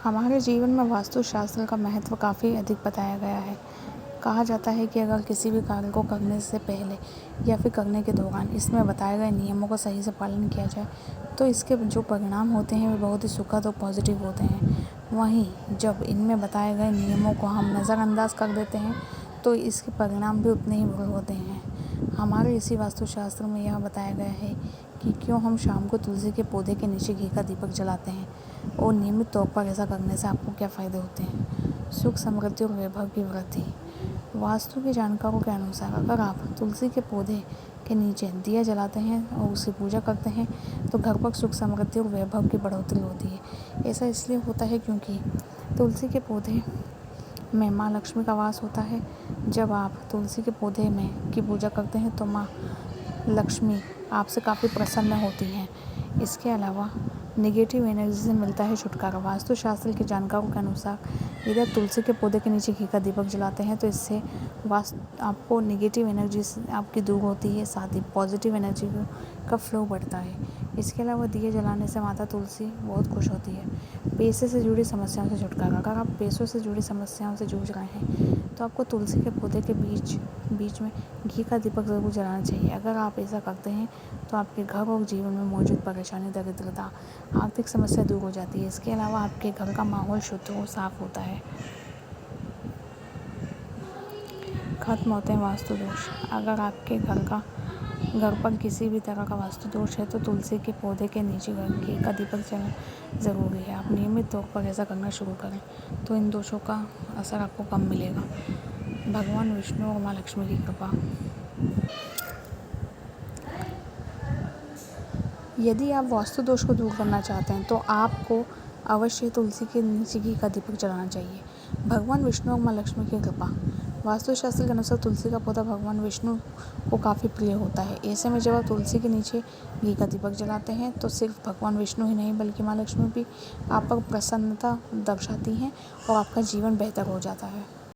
हमारे जीवन में वास्तुशास्त्र का महत्व काफ़ी अधिक बताया गया है। कहा जाता है कि अगर किसी भी कार्य को करने से पहले या फिर करने के दौरान इसमें बताए गए नियमों का सही से पालन किया जाए तो इसके जो परिणाम होते हैं वे बहुत ही सुखद और पॉजिटिव होते हैं। वहीं जब इनमें बताए गए नियमों को हम नज़रअंदाज कर देते हैं तो इसके परिणाम भी उतने ही बुरे होते हैं। हमारे इसी वास्तुशास्त्र में यह बताया गया है कि क्यों हम शाम को तुलसी के पौधे के नीचे घी का दीपक जलाते हैं और नियमित तौर पर ऐसा करने से आपको क्या फ़ायदे होते हैं। सुख, समृद्धि और वैभव की वृद्धि। वास्तु के जानकारों के अनुसार अगर आप तुलसी के पौधे के नीचे दिया जलाते हैं और उसकी पूजा करते हैं तो घर पर सुख, समृद्धि और वैभव की बढ़ोतरी होती है। ऐसा इसलिए होता है क्योंकि तुलसी के पौधे में माँ लक्ष्मी का वास होता है। जब आप तुलसी के पौधे में की पूजा करते हैं तो माँ लक्ष्मी आपसे काफ़ी प्रसन्न होती हैं। इसके अलावा नेगेटिव एनर्जी से मिलता है छुटकारा। वास्तुशास्त्र के जानकारों के अनुसार यदि आप तुलसी के पौधे के नीचे घी का दीपक जलाते हैं तो इससे आपको नेगेटिव एनर्जी आपकी दूर होती है, साथ ही पॉजिटिव एनर्जी का फ्लो बढ़ता है। इसके अलावा दिए जलाने से माता तुलसी बहुत खुश होती है। पैसे से जुड़ी समस्याओं से छुटकारा। अगर आप पैसों से जुड़ी समस्याओं से जूझ रहे हैं तो आपको तुलसी के पौधे के बीच में घी का दीपक ज़रूर जलाना चाहिए। अगर आप ऐसा करते हैं तो आपके घर और जीवन में मौजूद परेशानी, दरिद्रता, आर्थिक समस्या दूर हो जाती है। इसके अलावा आपके घर का माहौल शुद्ध और साफ होता है। खत्म होते हैं वास्तु दोष। अगर आपके घर पर किसी भी तरह का वास्तु दोष है तो तुलसी के पौधे के नीचे घी का दीपक जलाना ज़रूरी है। आप नियमित तौर पर ऐसा करना शुरू करें तो इन दोषों का असर आपको कम मिलेगा। भगवान विष्णु और माँ लक्ष्मी की कृपा। यदि आप वास्तु दोष को दूर करना चाहते हैं तो आपको अवश्य तुलसी के नीचे घी का दीपक जलाना चाहिए। भगवान विष्णु और माँ लक्ष्मी की कृपा। वास्तुशास्त्र के अनुसार तुलसी का पौधा भगवान विष्णु को काफ़ी प्रिय होता है। ऐसे में जब आप तुलसी के नीचे घी का दीपक जलाते हैं तो सिर्फ भगवान विष्णु ही नहीं बल्कि माँ लक्ष्मी भी आप पर प्रसन्नता दर्शाती हैं और आपका जीवन बेहतर हो जाता है।